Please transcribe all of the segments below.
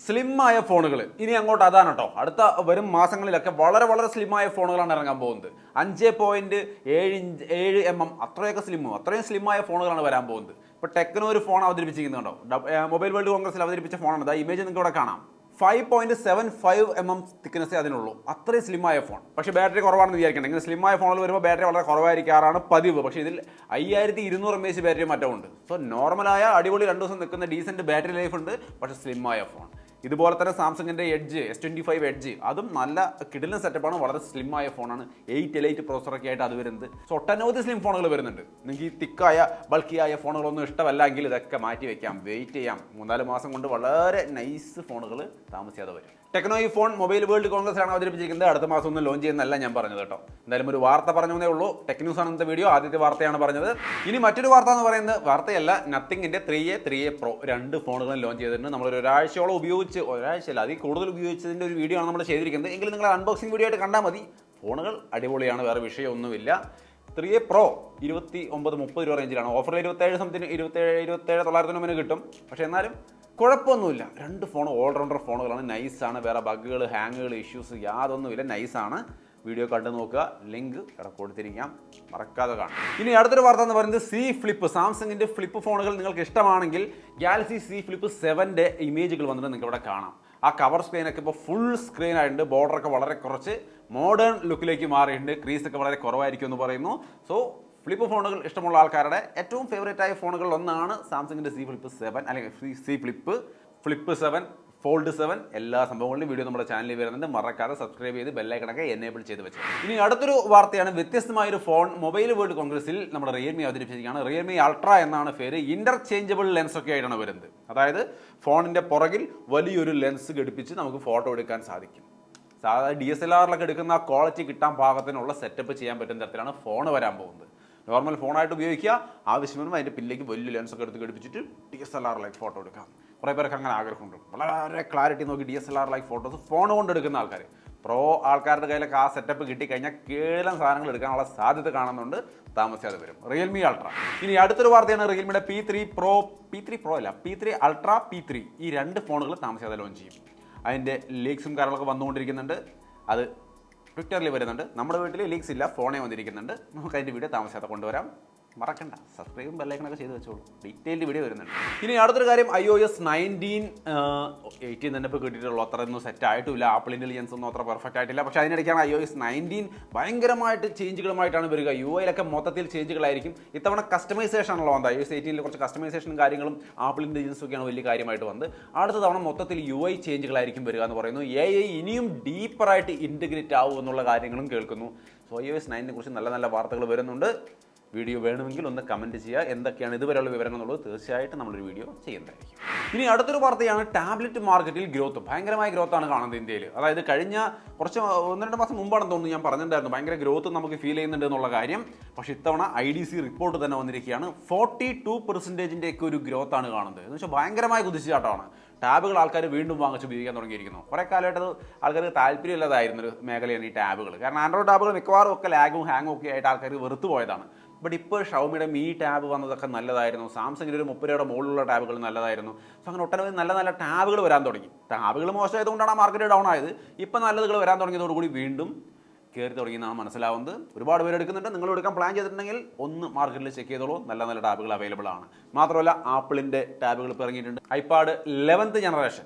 സ്ലിമ്മായ ഫോണുകൾ ഇനി അങ്ങോട്ട് അതാണ് കേട്ടോ. അടുത്ത വരും മാസങ്ങളിലൊക്കെ വളരെ വളരെ സ്ലിമ്മായ ഫോണുകളാണ് ഇറങ്ങാൻ പോകുന്നത്. 5.7 അത്രയൊക്കെ അത്രയും സ്ലിമ്മായ ഫോണുകളാണ് വരാൻ പോകുന്നത്. ഇപ്പോൾ ടെക്നോ ഒരു ഫോൺ അവതരിപ്പിച്ചിരിക്കുന്നുണ്ടോ, മൊബൈൽ വേൾഡ് കോൺഗ്രസിൽ അവതരിപ്പിച്ച ഫോണാണ്. ഇമേജ് നിങ്ങൾക്ക് ഇവിടെ കാണാം. 5.75 തിക്നെസ്സേ അതിനുള്ളൂ. അത്രയും സ്ലിമായ ഫോൺ. പക്ഷേ ബാറ്ററി കുറവാണെന്ന് വിചാരിക്കണം. ഇങ്ങനെ സ്ലിമായ ഫോണിൽ വരുമ്പോൾ ബാറ്ററി വളരെ കുറവായിരിക്കാറാണ് പതിവ്. പക്ഷേ ഇതിൽ 5200 mAh ബാറ്ററി മറ്റമുണ്ട്. സോ നോർമലായ അടിപൊളി 2 ദിവസം നിൽക്കുന്ന ഡീസൻറ്റ് ബാറ്ററി ലൈഫ് ഉണ്ട്. പക്ഷേ സ്ലിമായ ഫോൺ. ഇതുപോലെ തന്നെ സാംസങ്ങിൻ്റെ എഡ്ജ് S25 എഡ്ജ് അതും നല്ല കിടിലൻ സെറ്റപ്പാണ്. വളരെ സ്ലിമായ ഫോണാണ്. 8 എലൈറ്റ് പ്രോസറൊക്കെ ആയിട്ട് അത് വരുന്നത്. സോ ഒട്ടനവധി സ്ലിം ഫോണുകൾ വരുന്നുണ്ട്. നിങ്ങൾക്ക് ഈ തിക്കായ ബൾക്കിയായ ഫോണുകളൊന്നും ഇഷ്ടമല്ലെങ്കിൽ ഇതൊക്കെ മാറ്റി വയ്ക്കാം, വെയിറ്റ് ചെയ്യാം. 3-4 മാസം കൊണ്ട് വളരെ നൈസ് ഫോണുകൾ താമസിയാതെ വരും. ടെക്നോ ഈ ഫോൺ മൊബൈൽ വേൾഡ് കോൺഗ്രസിലാണ് അവതരിപ്പിച്ചിരിക്കുന്നത്. അടുത്ത മാസം ഒന്നും ലോഞ്ച് ചെയ്യുന്നതല്ല ഞാൻ പറഞ്ഞത് കേട്ടോ. എന്തായാലും ഒരു വാർത്ത പറഞ്ഞതേ ഉള്ളൂ. ടെക് ന്യൂസ് ആണ് ഇന്നത്തെ വീഡിയോ. ആദ്യത്തെ വാർത്തയാണ് പറഞ്ഞത്. ഇനി മറ്റൊരു വാർത്ത എന്ന് പറയുന്നത് വാർത്തയല്ല, നത്തിങ്ങിൻ്റെ 3A Pro 2 ഫോണുകളും ലോഞ്ച് ചെയ്തിട്ടുണ്ട്. നമ്മളൊരു ഒരാഴ്ചയോളം ഒരാഴ്ചയല്ല അതിൽ കൂടുതൽ ഉപയോഗിച്ചതിൻ്റെ ഒരു വീഡിയോ ആണ് നമ്മൾ ചെയ്തിരിക്കുന്നത്. എങ്കിലും നിങ്ങൾ അൺബോക്സിംഗ് വീഡിയോ ആയിട്ട് കണ്ടാൽ മതി. ഫോണുകൾ അടിപൊളിയാണ്, വേറെ വിഷയമൊന്നുമില്ല. 3A Pro 29-30 രൂപ റേഞ്ചിലാണ്. ഓഫറിൽ 27,900 കിട്ടും. പക്ഷേ എന്നാലും കുഴപ്പമൊന്നുമില്ല. 2 ഫോൺ ഓൾറൗണ്ടർ ഫോണുകളാണ്. നൈസാണ്. വേറെ ബഗ്ഗുകൾ, ഹാങ്ങുകൾ, ഇഷ്യൂസ് യാതൊന്നുമില്ല. നൈസാണ്. വീഡിയോ കണ്ടു നോക്കുക. ലിങ്ക് ഇവിടെ കൊടുത്തിരിക്കാം, മറക്കാതെ കാണാം. ഇനി അടുത്തൊരു വാർത്ത എന്ന് പറയുന്നത് C Flip. സാംസങ്ങിൻ്റെ ഫ്ലിപ്പ് ഫോണുകൾ നിങ്ങൾക്ക് ഇഷ്ടമാണെങ്കിൽ ഗാലക്സി C Flip 7 ഇമേജുകൾ വന്നിട്ട് നിങ്ങൾക്ക് ഇവിടെ കാണാം. ആ കവർ സ്ക്രീനൊക്കെ ഇപ്പോൾ ഫുൾ സ്ക്രീൻ ആയിട്ടുണ്ട്. ബോർഡറൊക്കെ വളരെ കുറച്ച് മോഡേൺ ലുക്കിലേക്ക് മാറിയിട്ടുണ്ട്. ക്രീസൊക്കെ വളരെ കുറവായിരിക്കും എന്ന് പറയുന്നു. സോ ഫ്ലിപ്പ് ഫോണുകൾ ഇഷ്ടമുള്ള ആൾക്കാരുടെ ഏറ്റവും ഫേവറേറ്റ് ആയ ഫോണുകളിൽ ഒന്നാണ് സാംസങ്ങിൻ്റെ C Flip 7 അല്ലെങ്കിൽ C Flip 7 Fold 7 എല്ലാ സംഭവങ്ങളിലും വീഡിയോ നമ്മുടെ ചാനലിൽ വരുന്നുണ്ട്. മറക്കാതെ സബ്സ്ക്രൈബ് ചെയ്ത് ബെല്ലൈക്കണൊക്കെ എനേബിൾ ചെയ്ത് വെച്ചു. ഇനി അടുത്തൊരു വാർത്തയാണ്. വ്യത്യസ്തമായൊരു ഫോൺ മൊബൈൽ വേൾഡ് കോൺഗ്രസിൽ നമ്മുടെ റിയൽമി അവതരിപ്പിച്ചിരിക്കുകയാണ്. റിയൽമി അൾട്ര എന്നാണ് പേര്. ഇന്റർചേഞ്ചബിൾ ലെൻസ് ഒക്കെ ആയിട്ടാണ് വരുന്നത്. അതായത് ഫോണിൻ്റെ പുറകിൽ വലിയൊരു ലെൻസ് ഘടിപ്പിച്ച് നമുക്ക് ഫോട്ടോ എടുക്കാൻ സാധിക്കും. സാധാരണ DSLR എടുക്കുന്ന ക്വാളിറ്റി കിട്ടാൻ പാകത്തിനുള്ള സെറ്റപ്പ് ചെയ്യാൻ പറ്റുന്ന തരത്തിലാണ് ഫോൺ വരാൻ പോകുന്നത്. നോർമൽ ഫോണായിട്ട് ഉപയോഗിക്കുക, ആവശ്യം വരുമ്പോൾ അതിൻ്റെ പിന്നിലേക്ക് വലിയ ലെൻസൊക്കെ എടുത്ത് ഘടിപ്പിച്ചിട്ട് DSLR ഫോട്ടോ എടുക്കാം. കുറേ പേർക്ക് അങ്ങനെ ആഗ്രഹമുണ്ട്. വളരെ ക്ലാരിറ്റി നോക്കി DSLR ഫോട്ടോസ് ഫോൺ കൊണ്ട് എടുക്കുന്ന ആൾക്കാർ. പ്രോ ആൾക്കാരുടെ കയ്യിലൊക്കെ ആ സെറ്റപ്പ് കിട്ടിക്കഴിഞ്ഞാൽ കേവലം സാധനങ്ങൾ എടുക്കാനുള്ള സാധ്യത കാണുന്നുണ്ട്. താമസിയാതെ വരും റിയൽമി അൾട്ര. ഇനി അടുത്തൊരു വാർത്തയാണ് റിയൽമിയുടെ P3 Ultra P3 ഈ 2 ഫോണുകൾ താമസിയാതെ ലോഞ്ച് ചെയ്യും. അതിൻ്റെ ലീക്സും കാര്യങ്ങളൊക്കെ വന്നുകൊണ്ടിരിക്കുന്നുണ്ട്. അത് ട്വിറ്ററിൽ വരുന്നുണ്ട്. നമ്മുടെ വീട്ടിൽ ലീക്സ് ഇല്ല, ഫോണേ വന്നിരിക്കുന്നുണ്ട്. നമുക്ക് അതിൻ്റെ വീഡിയോ താമസിയാതെ കൊണ്ടുവരാം. മറക്കണ്ട, സബ്സ്ക്രൈബും ബെല്ലൈക്കണൊക്കെ ചെയ്ത് വെച്ചോളൂ. ഡീറ്റെയിൽഡ് വീഡിയോ വരുന്നുണ്ട്. ഇനി അടുത്തൊരു കാര്യം, iOS 18 തന്നെ ഇപ്പോൾ കിട്ടിയിട്ടുള്ളൂ. അത്രയൊന്നും സെറ്റ് ആയിട്ടില്ല. ആപ്പിൾ ഇൻ്റലിജൻസ് ഒന്നും അത്ര പെർഫെക്റ്റ് ആയിട്ടില്ല. പക്ഷേ അതിനിടയ്ക്കാണ് iOS 19 ഭയങ്കരമായിട്ട് ചേഞ്ചുകളുമായിട്ടാണ് വരിക. UI മൊത്തത്തിൽ ചേഞ്ചുകളായിരിക്കും. ഇത്തവണ കസ്റ്റമൈസേഷൻ ആണല്ലോ വന്നത്. iOS 18 കുറച്ച് കസ്റ്റമൈസേഷനും കാര്യങ്ങളും ആപ്പിൾ ഇൻ്റലിജൻസും ഒക്കെയാണ് വലിയ കാര്യമായിട്ട് വന്നത്. അടുത്ത തവണ മൊത്തത്തിൽ UI ചേഞ്ചുകളായിരിക്കും വരിക എന്ന് പറയുന്നു. AI ഇനിയും ഡീപ്പറായിട്ട് ഇൻറ്റഗ്രേറ്റ് ആവും എന്നുള്ള കാര്യങ്ങളും കേൾക്കുന്നു. സോ iOS 9 കുറിച്ച് നല്ല നല്ല വാർത്തകൾ വരുന്നുണ്ട്. വീഡിയോ വേണമെങ്കിൽ ഒന്ന് കമൻറ്റ് ചെയ്യുക. എന്തൊക്കെയാണ് ഇതുവരെയുള്ള വിവരങ്ങൾ എന്നുള്ളത് തീർച്ചയായിട്ടും നമ്മളൊരു വീഡിയോ ചെയ്യുന്നതായിരിക്കും. ഇനി അടുത്തൊരു വാർത്തയാണ്, ടാബ്ലറ്റ് മാർക്കറ്റിൽ ഗ്രോത്ത്, ഭയങ്കരമായ ഗ്രോത്താണ് കാണുന്നത് ഇന്ത്യയിൽ. അതായത് കഴിഞ്ഞ 1-2 മാസം മുമ്പാണെന്ന് തോന്നുന്നു ഞാൻ പറഞ്ഞിട്ടുണ്ടായിരുന്നു ഭയങ്കര ഗ്രോത്ത് നമുക്ക് ഫീൽ ചെയ്യുന്നുണ്ട് എന്നുള്ള കാര്യം. പക്ഷേ ഇത്തവണ IDC റിപ്പോർട്ട് തന്നെ വന്നിരിക്കുകയാണ്. 42% ഒരു ഗ്രോത്താണ് കാണുന്നത്. എന്ന് വെച്ചാൽ ഭയങ്കരമായ കുതിച്ചുചാട്ടമാണ്. ടാബുകൾ ആൾക്കാർ വീണ്ടും വാങ്ങിച്ച് ഉപയോഗിക്കാൻ തുടങ്ങിയിരിക്കുന്നു. കുറേ കാലമായിട്ട് അത് ആൾക്കാർക്ക് താല്പര്യമില്ലാതായിരുന്നു ഒരു മേഖലയാണ് ഈ ടാബുകൾ. കാരണം ആൻഡ്രോയിഡ് ടാബുകൾ മിക്കവാറും ഒക്കെ ലാഗും ഹാങ്ങും ഒക്കെ ആയിട്ട് ആൾക്കാർ വെറുത്തു പോയതാണ്. ബട്ട് ഇപ്പോൾ ഷവമിയുടെ Mi ടാബ് വന്നതൊക്കെ നല്ലതായിരുന്നു. സാംസങ്ങിൻ്റെ ഒരു 30 രൂപയുടെ മുകളിലുള്ള ടാബുകൾ നല്ലതായിരുന്നു. സോ അങ്ങനെ ഒട്ടനവധി നല്ല നല്ല ടാബുകൾ വരാൻ തുടങ്ങി. ടാബുകൾ മോശമായതുകൊണ്ടാണ് ആ മാർക്കറ്റ് ഡൗൺ ആയത്. ഇപ്പോൾ നല്ലതുകൾ വരാൻ തുടങ്ങിയതോടുകൂടി വീണ്ടും കയറി തുടങ്ങിയെന്നാണ് മനസ്സിലാവുന്നത്. ഒരുപാട് പേര് എടുക്കുന്നുണ്ട്. നിങ്ങൾ എടുക്കാൻ പ്ലാൻ ചെയ്തിട്ടുണ്ടെങ്കിൽ ഒന്ന് മാർക്കറ്റിൽ ചെക്ക് ചെയ്തോളൂ. നല്ല നല്ല ടാബുകൾ അവൈലബിൾ ആണ്. മാത്രമല്ല ആപ്പിളിൻ്റെ ടാബുകൾ ഇപ്പോൾ ഇറങ്ങിയിട്ടുണ്ട്. ഐപാഡ് 11th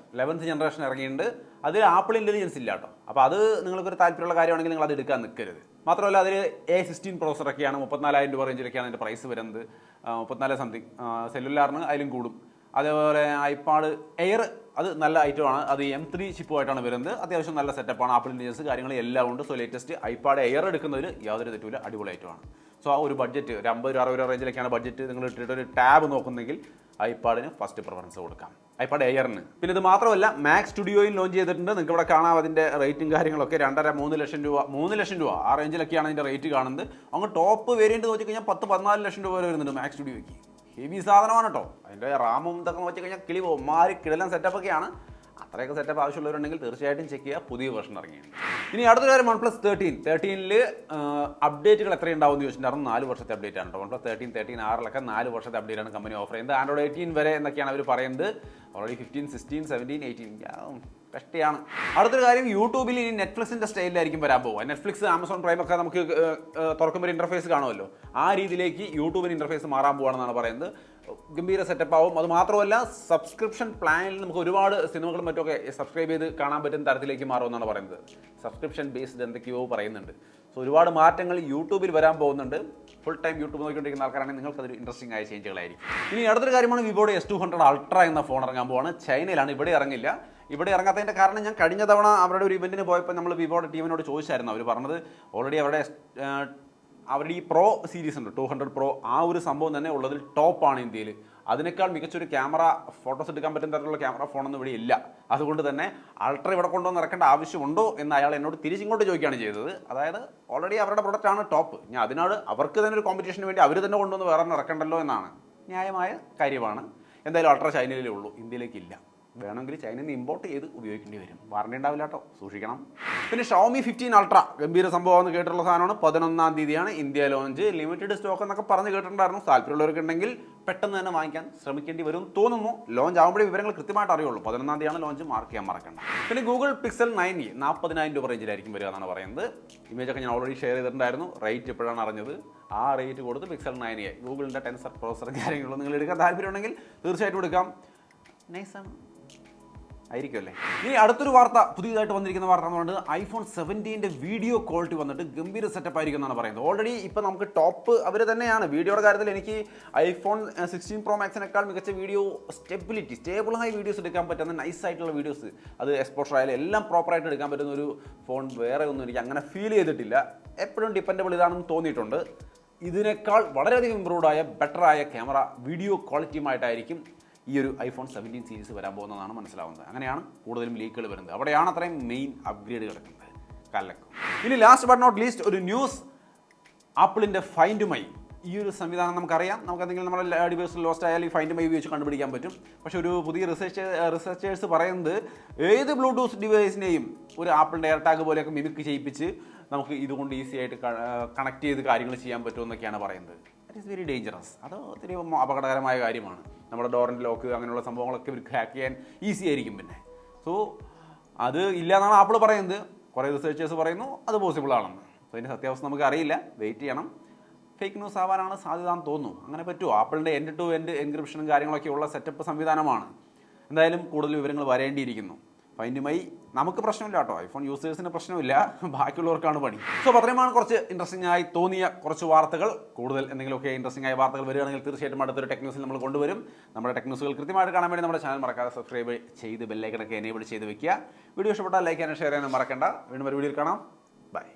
ജനറേഷൻ ഇറങ്ങിയിട്ടുണ്ട്. അതിൽ ആപ്പിൾ ഇൻ്റലിജൻസ് ഇല്ല കേട്ടോ. അപ്പോൾ അത് നിങ്ങൾക്കൊരു താല്പര്യമുള്ള കാര്യമാണെങ്കിൽ നിങ്ങൾ അത് എടുക്കാൻ നിൽക്കരുത്. മാത്രമല്ല അതിൽ A16 പ്രോസറൊക്കെയാണ്. 34,000 രൂപ റേഞ്ചിലൊക്കെയാണ് അതിൻ്റെ പ്രൈസ് വരുന്നത്. 34 സംതിങ്. സെല്ലുലാറിന് അതിലും കൂടും. അതേപോലെ ഐപാഡ് എയർ അത് നല്ല ഐറ്റമാണ്. അത് M3 ചിപ്പുമായിട്ടാണ് വരുന്നത്. അത്യാവശ്യം നല്ല സെറ്റപ്പാണ്. ആപ്പിൾ ഇൻ്റലിജൻസ് കാര്യങ്ങൾ എല്ലാം ഉണ്ട്. സോ ലേറ്റസ്റ്റ് ഐപാഡ് എയർ എടുക്കുന്നതിൽ യാതൊരു തെറ്റുമില്ല. അടിപൊളി ഐറ്റമാണ്. സോ ആ ഒരു ബഡ്ജറ്റ് ഒരു 50-60 രൂപ റേഞ്ചിലൊക്കെയാണ് ബഡ്ജറ്റ്. നിങ്ങൾ ഇട്ടിട്ട് ഒരു ടാബ് നോക്കുന്നെങ്കിൽ ഐപാഡിന് ഫസ്റ്റ് പ്രിഫറൻസ് കൊടുക്കാം, ഐപാഡ് എയറിന്. പിന്നെ ഇത് മാത്രമല്ല മാക് സ്റ്റുഡിയോയിൽ ലോഞ്ച് ചെയ്തിട്ടുണ്ട്. നിങ്ങൾക്ക് ഇവിടെ കാണാം അതിൻ്റെ റേറ്റും കാര്യങ്ങളൊക്കെ. 2.5-3 ലക്ഷം രൂപ ആ റേഞ്ചിലൊക്കെയാണ് അതിൻ്റെ റേറ്റ് കാണുന്നത്. അങ്ങ് ടോപ്പ് വേരിയൻറ്റ് നോക്കിക്കഴിഞ്ഞാൽ 10-14 ലക്ഷം രൂപ വരെ വരുന്നുണ്ട് മാക് സ്റ്റുഡിയോയ്ക്ക്. ഹെവി സാധനമാണ് കേട്ടോ. അതിൻ്റെ റാമും ഇതൊക്കെ നോക്കി കഴിഞ്ഞാൽ കിളി പോകും. കിടലൻ സെറ്റപ്പൊക്കെയാണ്. അത്രയൊക്കെ സെറ്റപ്പ് ആവശ്യമുള്ളവരുണ്ടെങ്കിൽ തീർച്ചയായിട്ടും ചെക്ക് ചെയ്യുക. പുതിയ വെർഷൻ ഇറങ്ങിയാണ്. ഇനി അടുത്ത കാര്യം OnePlus 13-ൽ അപ്ഡേറ്റുകൾ എത്രയുണ്ടാവും എന്ന് ചോദിച്ചിട്ടുണ്ടായിരുന്നു. 4 വർഷത്തെ അപ്ഡേറ്റ് ആണ് കേട്ടോ. OnePlus 13 R 4 വർഷത്തെ അപ്ഡേറ്റ് ആണ് കമ്പനി ഓഫർ ചെയ്യുന്നത്. Android 18 വരെ എന്നൊക്കെയാണ് അവർ പറയുന്നത്. ഓൾറെഡി 15, 16, 17, 18 കഷ്ടിയാണ്. അടുത്തൊരു കാര്യം, യൂട്യൂബിൽ ഇനി നെറ്റ്ഫ്ലിക്സിൻ്റെ സ്റ്റൈലിലായിരിക്കും വരാൻ പോകുക. നെറ്റ്ഫ്ലിക്സ്, ആമസോൺ പ്രൈം ഒക്കെ നമുക്ക് തുറക്കുമ്പോൾ ഇൻ്റർഫേസ് കാണുമല്ലോ, ആ രീതിയിലേക്ക് യൂട്യൂബിന് ഇൻ്റർഫേസ് മാറാൻ പോകുകയാണെന്നാണ് പറയുന്നത്. ഗംഭീര സെറ്റപ്പ് ആവും. അത് മാത്രമല്ല സബ്സ്ക്രിപ്ഷൻ പ്ലാനിൽ നമുക്ക് ഒരുപാട് സിനിമകളും മറ്റൊക്കെ സബ്സ്ക്രൈബ് ചെയ്ത് കാണാൻ പറ്റുന്ന തരത്തിലേക്ക് മാറുമെന്നാണ് പറയുന്നത്. സബ്സ്ക്രിപ്ഷൻ ബേസ്ഡ് എന്തൊക്കെയോ പറയുന്നുണ്ട്. സോ ഒരുപാട് മാറ്റങ്ങൾ യൂട്യൂബിൽ വരാൻ പോകുന്നുണ്ട്. ഫുൾ ടൈം യൂട്യൂബ് നോക്കിക്കൊണ്ടിരിക്കുന്ന ആൾക്കാരാണെങ്കിൽ നിങ്ങൾക്കതൊരു ഇൻട്രസ്റ്റിംഗ് ആയ ചേഞ്ചുകളായിരിക്കും. ഇനി അടുത്തൊരു കാര്യമാണ്, വിവോയുടെ S200 Ultra എന്ന ഫോൺ ഇറങ്ങാൻ പോവാണ്. ചൈനയിലാണ്, ഇവിടെ ഇറങ്ങില്ല. ഇവിടെ ഇറങ്ങാത്തതിൻ്റെ കാരണം, ഞാൻ കഴിഞ്ഞ തവണ അവരുടെ ഒരു ഇവൻറ്റിന് പോയപ്പോൾ നമ്മൾ വിവോയുടെ ടീമിനോട് ചോദിച്ചായിരുന്നു. അവർ പറഞ്ഞത് ഓൾറെഡി അവരുടെ ഈ പ്രോ സീരീസ് ഉണ്ട്, 200 Pro, ആ ഒരു സംഭവം തന്നെ ഉള്ളതിൽ ടോപ്പാണ് ഇന്ത്യയിൽ. അതിനേക്കാൾ മികച്ചൊരു ക്യാമറ, ഫോട്ടോസ് എടുക്കാൻ പറ്റുന്ന തരത്തിലുള്ള ക്യാമറ ഫോണൊന്നും ഇവിടെ ഇല്ല. അതുകൊണ്ട് തന്നെ അൾട്ര ഇവിടെ കൊണ്ടുവന്ന് ഇറക്കേണ്ട ആവശ്യമുണ്ടോ എന്ന് അയാൾ എന്നോട് തിരിച്ചിങ്ങോട്ട് ചോദിക്കുകയാണ് ചെയ്തത്. അതായത് ഓൾറെഡി അവരുടെ പ്രൊഡക്റ്റാണ് ടോപ്പ്, ഞാൻ അതിനോട് അവർക്ക് തന്നെ ഒരു കോമ്പറ്റീഷന് വേണ്ടി അവർ തന്നെ കൊണ്ടുവന്ന് വേറെ ഇറക്കണ്ടല്ലോ എന്നാണ്. ന്യായമായ കാര്യമാണ്. എന്തായാലും അൾട്ര ചൈനയിലേ ഉള്ളൂ, ഇന്ത്യയിലേക്കില്ല. വേണമെങ്കിൽ ചൈനയിൽ നിന്ന് ഇമ്പോർട്ട് ചെയ്ത് ഉപയോഗിക്കേണ്ടി വരും. വാറണ്ടി ഉണ്ടാവില്ല കേട്ടോ, സൂക്ഷിക്കണം. പിന്നെ Xiaomi 15 Ultra ഗംഭീര സംഭവമെന്ന് കേട്ടിട്ടുള്ള സാധനമാണ്. 11-ാം തീയതിയാണ് ഇന്ത്യ ലോഞ്ച്. ലിമിറ്റഡ് സ്റ്റോക്ക് എന്നൊക്കെ പറഞ്ഞ് കേട്ടിട്ടുണ്ടായിരുന്നു. താല്പര്യമുള്ളവർക്ക് ഉണ്ടെങ്കിൽ പെട്ടെന്ന് തന്നെ വാങ്ങിക്കാൻ ശ്രമിക്കേണ്ടി വരും തോന്നുന്നു. ലോഞ്ച് ആകുമ്പോഴേ വിവരങ്ങൾ കൃത്യമായിട്ട് അറിയുള്ളൂ. 11-ാം തീയതിയാണ് ലോഞ്ച്, മാർക്ക് ചെയ്യാൻ മറക്കണ്ട. പിന്നെ ഗൂഗിൾ Pixel 9e 40,000 രൂപ റേഞ്ചിലായിരിക്കും വരിക എന്നാണ് പറയുന്നത്. ഇമേജൊക്കെ ഞാൻ ഓൾറെഡി ഷെയർ ചെയ്തിട്ടുണ്ടായിരുന്നു. റേറ്റ് എപ്പോഴാണ് അറിഞ്ഞത്, ആ റേറ്റ് കൊടുത്ത് Pixel 9e ഗൂഗിളിൻ്റെ ടെൻസർ പ്രോസസറും കാര്യങ്ങളും നിങ്ങൾ എടുക്കാൻ താല്പര്യമുണ്ടെങ്കിൽ തീർച്ചയായിട്ടും എടുക്കാം. നൈസാണ്, ആയിരിക്കുമല്ലേ. ഇനി അടുത്തൊരു വാർത്ത, പുതിയതായിട്ട് വന്നിരിക്കുന്ന വാർത്ത എന്ന് പറയുന്നത് iPhone 17 വീഡിയോ ക്വാളിറ്റി വന്നിട്ട് ഗംഭീര സെറ്റപ്പ് ആയിരിക്കും എന്നാണ് പറയുന്നത്. ഓൾറെഡി ഇപ്പോൾ നമുക്ക് ടോപ്പ് അവർ തന്നെയാണ് വീഡിയോയുടെ കാര്യത്തിൽ. എനിക്ക് iPhone 16 Pro Maxനേക്കാൾ മികച്ച വീഡിയോ സ്റ്റേബിളായി വീഡിയോസ് എടുക്കാൻ പറ്റുന്ന നൈസായിട്ടുള്ള വീഡിയോസ്, അത് എക്സ്പോഷർ ആയാലും എല്ലാം പ്രോപ്പറായിട്ട് എടുക്കാൻ പറ്റുന്ന ഒരു ഫോൺ വേറെ ഒന്നും എനിക്ക് അങ്ങനെ ഫീൽ ചെയ്തിട്ടില്ല. എപ്പോഴും ഡിപ്പെൻഡബിൾ ഇതാണെന്ന് തോന്നിയിട്ടുണ്ട്. ഇതിനേക്കാൾ വളരെയധികം ഇമ്പ്രൂവ്ഡ് ആയ ബെറ്ററായ ക്യാമറ വീഡിയോ ക്വാളിറ്റിയുമായിട്ടായിരിക്കും ഈ ഒരു iPhone 17 സീരീസ് വരാൻ പോകുന്നതാണ് മനസ്സിലാവുന്നത്. അങ്ങനെയാണ് കൂടുതലും ലീക്കുകൾ വരുന്നത്. അവിടെയാണ് അത്രയും മെയിൻ അപ്ഗ്രേഡ് കിടക്കുന്നത്. കല്ലക്കും. ഇനി ലാസ്റ്റ് ബട്ട് നോട്ട് ലീസ്റ്റ് ഒരു ന്യൂസ്, ആപ്പിളിൻ്റെ ഫൈൻഡ് മൈ ഈ ഒരു സംവിധാനം നമുക്കറിയാം. നമുക്ക് എന്തെങ്കിലും നമ്മുടെ ഡിവൈസിൽ ലോസ്റ്റ് ആയാലും ഈ ഫൈൻഡ് മൈ ഉപയോഗിച്ച് കണ്ടുപിടിക്കാൻ പറ്റും. പക്ഷേ ഒരു പുതിയ റിസർച്ചേഴ്സ് പറയുന്നത് ഏത് ബ്ലൂടൂത്ത് ഡിവൈസിനെയും ഒരു ആപ്പിളിൻ്റെ എയർടാഗ് പോലെയൊക്കെ മിമിക് ചെയ്യിപ്പിച്ച് നമുക്ക് ഇതുകൊണ്ട് ഈസി ആയിട്ട് കണക്ട് ചെയ്ത് കാര്യങ്ങൾ ചെയ്യാൻ പറ്റുമെന്നൊക്കെയാണ് പറയുന്നത്. That is very dangerous. അത് ഒത്തിരി അപകടകരമായ കാര്യമാണ്. നമ്മുടെ ഡോറിൻ്റെ ലോക്ക് അങ്ങനെയുള്ള സംഭവങ്ങളൊക്കെ ഇവർക്ക് ഹാക്ക് ചെയ്യാൻ ഈസി ആയിരിക്കും. പിന്നെ സോ അത് ഇല്ല എന്നാണ് ആപ്പിൾ പറയുന്നത്. കുറേ റിസർച്ചേഴ്സ് പറയുന്നു അത് പോസിബിൾ ആണെന്ന്. സോ അതിൻ്റെ സത്യാവസ്ഥ നമുക്ക് അറിയില്ല, വെയിറ്റ് ചെയ്യണം. ഫേക്ക് ന്യൂസ് ആവാനാണ് സാധ്യത എന്ന് തോന്നുന്നു. അങ്ങനെ പറ്റുമോ? ആപ്പിളിൻ്റെ എൻഡ് ടു എൻഡ് എൻക്രിപ്ഷനും കാര്യങ്ങളൊക്കെ ഉള്ള സെറ്റപ്പ് സംവിധാനമാണ്. എന്തായാലും കൂടുതൽ വിവരങ്ങൾ വരേണ്ടിയിരിക്കുന്നു. ഫൈൻഡ് മൈ നമുക്ക് പ്രശ്നമില്ല കേട്ടോ, ഐഫോൺ യൂസേഴ്സിന് പ്രശ്നമില്ല, ബാക്കിയുള്ളവർക്കാണ് പണി. സോ അത്രയുമാണ് കുറച്ച് ഇൻട്രസ്റ്റിംഗ് ആയി തോന്നിയ കുറച്ച് വാർത്തകൾ. കൂടുതൽ എന്തെങ്കിലുമൊക്കെ ഇൻട്രസ്റ്റിംഗ് ആയ വാർത്തകൾ വരികയാണെങ്കിൽ തീർച്ചയായിട്ടും അടുത്തൊരു ടെക് ന്യൂസിൽ നമ്മൾ കൊണ്ടുവരും. നമ്മുടെ ടെക് ന്യൂസുകൾ കൃത്യമായിട്ട് കാണാൻ വേണ്ടി നമ്മുടെ ചാനൽ മറക്കാതെ സബ്സ്ക്രൈബ് ചെയ്ത് ബെല്ലൈക്കണൊക്കെ എനേബിൾ ചെയ്ത് വെക്കുക. വീഡിയോ ഇഷ്ടപ്പെട്ടാൽ ലൈക്ക് ചെയ്യാനും ഷെയർ ചെയ്യാനും മറക്കണ്ട. വീണ്ടും ഒരു വീഡിയോയിൽ കാണാം. ബൈ.